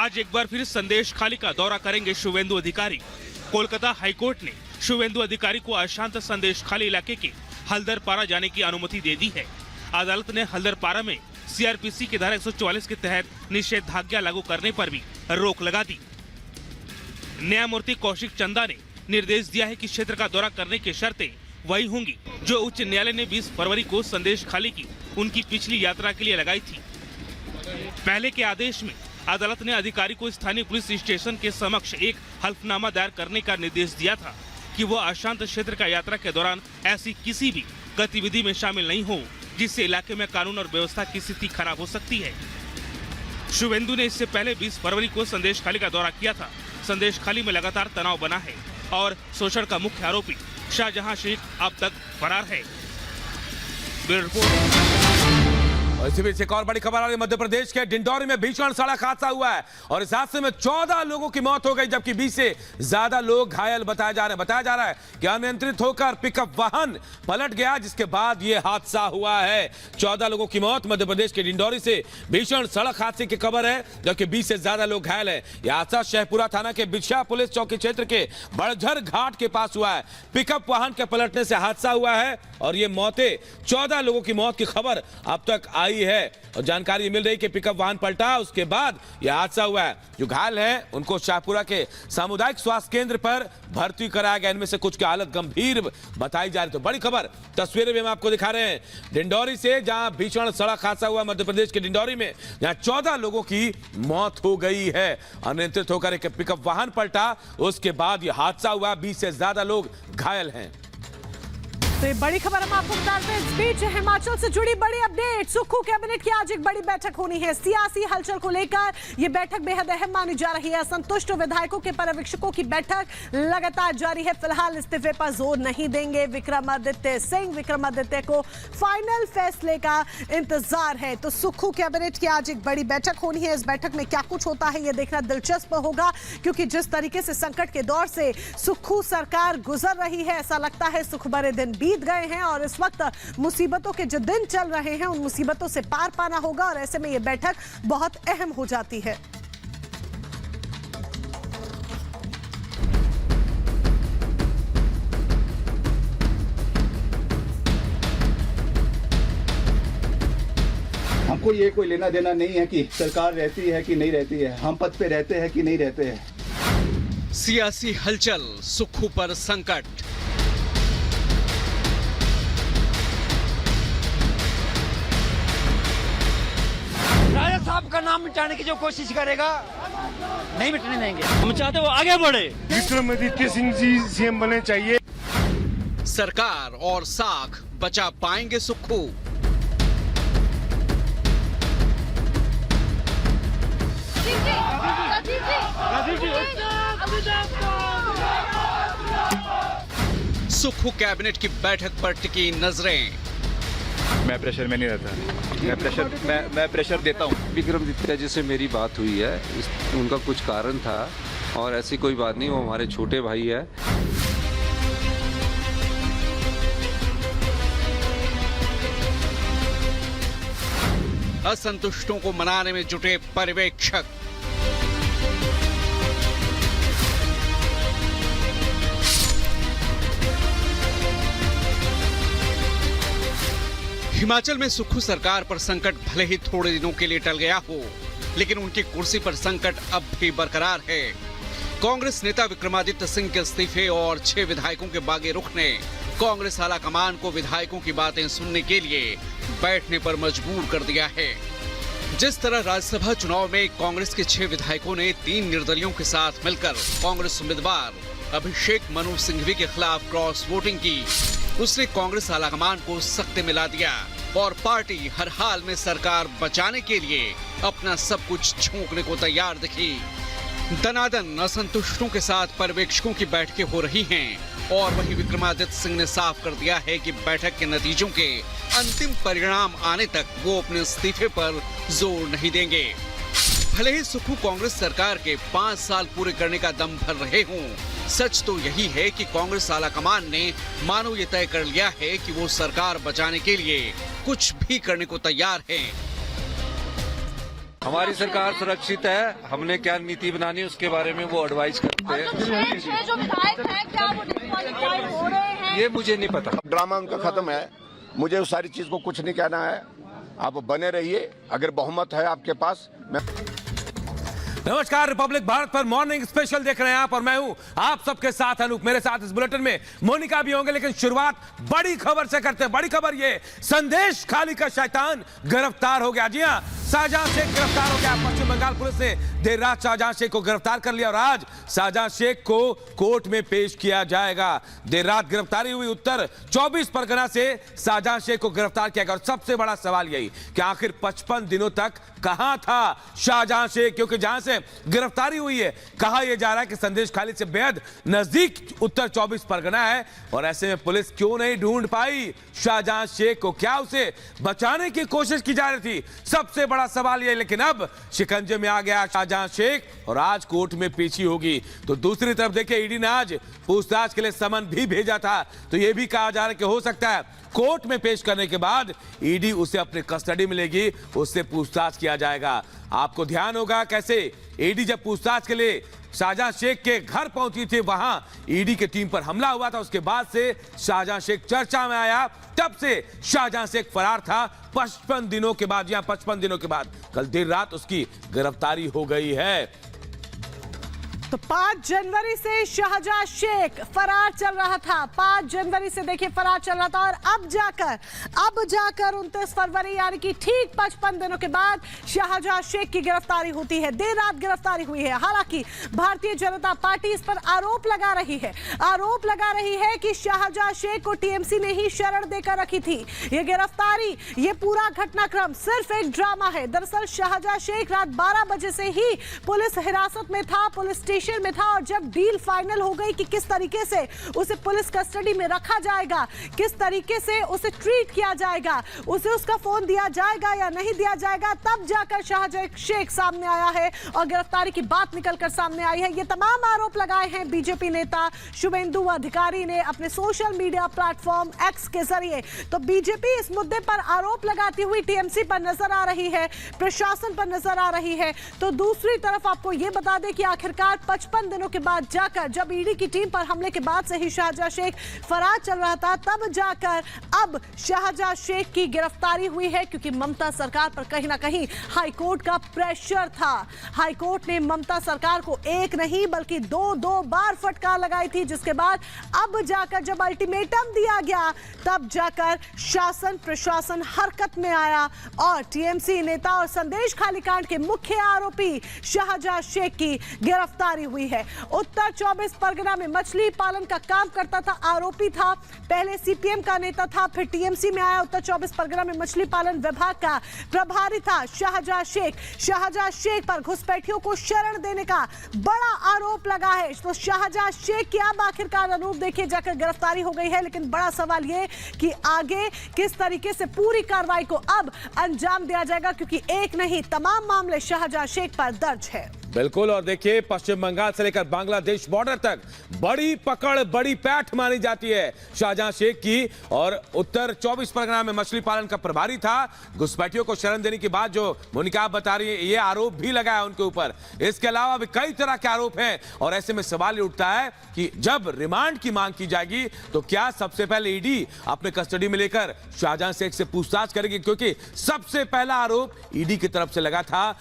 आज एक बार फिर संदेश खाली का दौरा करेंगे शुवेंदु अधिकारी। कोलकाता हाईकोर्ट ने शुवेंदु अधिकारी को अशांत संदेश खाली इलाके के हल्दरपारा जाने की अनुमति दे दी है। अदालत ने हल्दरपारा में सीआरपीसी की धारा 144 के तहत निषेधाज्ञा लागू करने पर भी रोक लगा दी। न्यायमूर्ति कौशिक चंदा ने निर्देश दिया है कि क्षेत्र का दौरा करने की शर्तें वही होंगी जो उच्च न्यायालय ने 20 फरवरी को संदेश खाली की उनकी पिछली यात्रा के लिए लगाई थी। पहले के आदेश में अदालत ने अधिकारी को स्थानीय पुलिस स्टेशन के समक्ष एक हल्फनामा दायर करने का निर्देश दिया था कि वो अशांत क्षेत्र का यात्रा के दौरान ऐसी किसी भी गतिविधि में शामिल नहीं हो जिससे इलाके में कानून और व्यवस्था की स्थिति खराब हो सकती है। शुवेंदु ने इससे पहले 20 फरवरी को संदेश खाली का दौरा किया था। संदेश खाली में लगातार तनाव बना है और शोषण का मुख्य आरोपी शाहजहां शेख अब तक फरार है। Bureau report. इसी बीच एक और बड़ी खबर आ रही है। मध्य प्रदेश के डिंडौरी में भीषण सड़क हादसा हुआ है और इस हादसे में 14 लोगों की मौत हो गई जबकि 20 से ज्यादा लोग घायल बताया जा रहा है कि अनियंत्रित होकर पिकअप वाहन पलट गया जिसके बाद यह हादसा हुआ है। 14 लोगों की मौत मध्य प्रदेश के डिंडौरी से भीषण सड़क हादसे की खबर है जबकि 20 से ज्यादा लोग घायल है। यह हादसा शहपुरा थाना के बिछा पुलिस चौकी क्षेत्र के बड़झर घाट के पास हुआ है। पिकअप वाहन के पलटने से हादसा हुआ है और ये मौतें 14 लोगों की मौत की खबर अब तक आई है और जानकारी मिल रही कि पिकअप वाहन पलटा उसके बाद यह हादसा हुआ है। जो घायल हैं उनको शाहपुरा के सामुदायिक स्वास्थ्य केंद्र पर भर्ती कराया गया। इनमें से कुछ की हालत गंभीर बताई जा रही। तो बड़ी खबर तस्वीरें भी हम आपको दिखा रहे हैं डिंडौरी से जहां भीषण सड़क हादसा हुआ मध्य प्रदेश के डिंडौरी में जहां 14 लोगों की मौत हो गई है। अनियंत्रित होकर एक पिकअप वाहन पलटा उसके बाद यह हादसा हुआ। 20 से ज्यादा लोग घायल हैं। तो ये बड़ी खबर हम आपको बताते हैं। इस बीच हिमाचल से जुड़ी बड़ी अपडेट। सुक्खू कैबिनेट की आज एक बड़ी बैठक होनी है। सियासी हलचल को लेकर ये बैठक बेहद अहम मानी जा रही है। असंतुष्ट विधायकों के पर्यवेक्षकों की बैठक लगातार जारी है। फिलहाल इस्तीफे पर जोर नहीं देंगे विक्रमादित्य सिंह। विक्रमादित्य को फाइनल फैसले का इंतजार है। तो सुक्खू कैबिनेट की आज एक बड़ी बैठक होनी है। इस बैठक में क्या कुछ होता है ये देखना दिलचस्प होगा क्योंकि जिस तरीके से संकट के दौर से सुक्खू सरकार गुजर रही है ऐसा लगता है सुख भरे दिन बीत गए हैं और इस वक्त मुसीबतों के जो दिन चल रहे हैं उन मुसीबतों से पार पाना होगा और ऐसे में यह बैठक बहुत अहम हो जाती है। हमको ये कोई लेना देना नहीं है कि सरकार रहती है कि नहीं रहती है, हम पद पे रहते हैं कि नहीं रहते हैं। सियासी हलचल, सुक्खू पर संकट। साहब का नाम मिटाने की जो कोशिश करेगा नहीं मिटने देंगे। हम चाहते वो आगे बढ़े। विक्रमादित्य सिंह जी सीएम बने चाहिए। सरकार और साख बचा पाएंगे सुक्खू। सुक्खू कैबिनेट की बैठक पर टिकी नजरें। मैं प्रेशर में नहीं रहता। मैं प्रेशर देता हूँ। विक्रमादित्य जी से मेरी बात हुई है। उनका कुछ कारण था और ऐसी कोई बात नहीं। वो हमारे छोटे भाई है। असंतुष्टों को मनाने में जुटे पर्यवेक्षक। हिमाचल में सुक्खू सरकार पर संकट भले ही थोड़े दिनों के लिए टल गया हो लेकिन उनकी कुर्सी पर संकट अब भी बरकरार है। कांग्रेस नेता विक्रमादित्य सिंह के इस्तीफे और 6 विधायकों के बागी रुख ने कांग्रेस आला कमान को विधायकों की बातें सुनने के लिए बैठने पर मजबूर कर दिया है। जिस तरह राज्यसभा चुनाव में कांग्रेस के 6 विधायकों ने 3 निर्दलियों के साथ मिलकर कांग्रेस उम्मीदवार अभिषेक मनु सिंघवी के खिलाफ क्रॉस वोटिंग की, उसने कांग्रेस आलाकमान को सख्ते में ला दिया और पार्टी हर हाल में सरकार बचाने के लिए अपना सब कुछ झोंकने को तैयार दिखी। दनादन असंतुष्टों के साथ पर्यवेक्षकों की बैठकें हो रही हैं और वहीं विक्रमादित्य सिंह ने साफ कर दिया है कि बैठक के नतीजों के अंतिम परिणाम आने तक वो अपने इस्तीफे पर जोर नहीं देंगे। भले ही सुक्खू कांग्रेस सरकार के 5 साल पूरे करने का दम भर रहे हों, सच तो यही है कि कांग्रेस आलाकमान ने मानो ये तय कर लिया है कि वो सरकार बचाने के लिए कुछ भी करने को तैयार है। हमारी सरकार सुरक्षित है, हमने क्या नीति बनानी है उसके बारे में वो एडवाइस करते हैं। जो विधायक हैं क्या वो डिस्क्वालीफाई हो रहे हैं? ये मुझे नहीं पता। ड्रामा उनका खत्म है, मुझे उस सारी चीज को कुछ नहीं कहना है। आप बने रहिए, अगर बहुमत है आपके पास। नमस्कार, रिपब्लिक भारत पर मॉर्निंग स्पेशल देख रहे हैं आप और मैं हूं आप सबके साथ अनूप। मेरे साथ इस बुलेटिन में मोनिका भी होंगे, लेकिन शुरुआत बड़ी खबर से करते हैं। बड़ी खबर ये, संदेश खाली का शैतान गिरफ्तार हो गया। जी हां, शाहजहां शेख गिरफ्तार हो गया। पश्चिम बंगाल पुलिस ने देर रात शाहजहां शेख को गिरफ्तार कर लिया और आज शाहजहां शेख को कोर्ट में पेश किया जाएगा। देर रात गिरफ्तारी हुई उत्तर 24 परगना से शाहजहां शेख को गिरफ्तार किया गया। और सबसे बड़ा सवाल यही कि आखिर 55 दिनों तक कहां था शाहजहां शेख, क्योंकि जहां से गिरफ्तारी हुई है कहा यह जा रहा है कि संदेश खाली से बेहद नजदीक उत्तर 24 परगना है। और ऐसे में पुलिस क्यों नहीं ढूंढ पाई शाहजहां शेख को? क्या उसे बचाने की कोशिश की जा रही थी? सबसे बड़ा सवाल यह। लेकिन अब शिकंजे में आ गया शाहजहां शेख और आज कोर्ट में पेशी होगी। तो दूसरी तरफ देखिए, ईडी ने आज पूछताछ के लिए समन भी भेजा था। तो यह भी कहा जा रहा है कि हो सकता है कोर्ट में पेश करने के बाद ईडी उसे अपने कस्टडी में लेगी, उससे पूछताछ किया जाएगा। आपको ध्यान होगा कैसे ईडी जब पूछताछ के लिए शाहजहां शेख के घर पहुंची थी, वहां ईडी की टीम पर हमला हुआ था। उसके बाद से शाहजहां शेख चर्चा में आया, तब से शाहजहां शेख फरार था। 55 दिनों के बाद, यहां 55 दिनों के बाद कल देर रात उसकी गिरफ्तारी हो गई है। तो 5 जनवरी से शाहजहां शेख फरार चल रहा था। 5 जनवरी से देखिए फरार चल रहा था और अब जाकर 29 फरवरी यानी कि ठीक 55 दिनों के बाद शाहजहां शेख की गिरफ्तारी होती है। देर रात गिरफ्तारी हुई है। हालांकि भारतीय जनता पार्टी इस पर आरोप लगा रही है कि शाहजहां शेख को टीएमसी ने ही शरण देकर रखी थी। ये गिरफ्तारी, ये पूरा घटनाक्रम सिर्फ एक ड्रामा है। दरअसल शाहजहां शेख रात 12 बजे से ही पुलिस हिरासत में था, पुलिस स्टेशन में था। और जब डील फाइनल हो गई कि किस तरीके से उसे पुलिस कस्टडी में रखा जाएगा, किस तरीके से उसे ट्रीट किया जाएगा, उसे उसका फोन दिया जाएगा या नहीं दिया जाएगा, तब जाकर शाहजहां शेख सामने आया है और गिरफ्तारी की बात निकलकर सामने आई है। ये तमाम आरोप लगाए हैं बीजेपी नेता शुवेंदु अधिकारी ने अपने सोशल मीडिया प्लेटफॉर्म एक्स के जरिए। तो बीजेपी इस मुद्दे पर आरोप लगाती हुई टीएमसी पर नजर आ रही है, प्रशासन पर नजर आ रही है। तो दूसरी तरफ आपको यह बता दें कि आखिरकार 55 दिनों के बाद जाकर, जब ईडी की टीम पर हमले के बाद से ही शाहजहां शेख फरार चल रहा था, तब जाकर अब शाहजहां शेख की गिरफ्तारी हुई है। क्योंकि ममता सरकार पर कहीं ना कहीं हाईकोर्ट का प्रेशर था। हाईकोर्ट ने ममता सरकार को एक नहीं बल्कि दो बार फटकार लगाई थी, जिसके बाद अब जाकर जब अल्टीमेटम दिया गया, तब जाकर शासन प्रशासन हरकत में आया और टीएमसी नेता और संदेश खाली कांड के मुख्य आरोपी शाहजहां शेख की गिरफ्तारी हुई है। उत्तर 24 परगना में मछली पालन का काम करता था, आरोपी था। पहले सीपीएम का नेता था, फिर टीएमसी में आया। उत्तर 24 परगना में मछली पालन विभाग का प्रभारी था शाहजहां शेख। शाहजहां शेख पर घुसपैठियों को शरण देने का बड़ा आरोप लगा है। तो शाहजहां शेख की अब आखिरकार अनुरूप देखिए जाकर गिरफ्तारी हो गई है। लेकिन बड़ा सवाल यह कि आगे किस तरीके से पूरी कार्रवाई को अब अंजाम दिया जाएगा, क्योंकि एक नहीं तमाम मामले शाहजहां शेख पर दर्ज है। बिल्कुल। और देखिए, पश्चिम बंगाल से लेकर बांग्लादेश बॉर्डर तक बड़ी पकड़, बड़ी पैठ मानी जाती है शाहजहां शेख की। और उत्तर 24 परगना में मछली पालन का प्रभारी था। घुसपैठियों को शरण देने की बात जो मोनिका आप बता रही है, ये आरोप भी लगा है उनके ऊपर। इसके अलावा भी कई तरह के आरोप हैं। और ऐसे में सवाल उठता है कि जब रिमांड की मांग की जाएगी तो क्या सबसे पहले ईडी अपने कस्टडी में लेकर शाहजहां शेख से पूछताछ करेगी? क्योंकि सबसे पहला आरोप ईडी की तरफ से लगा था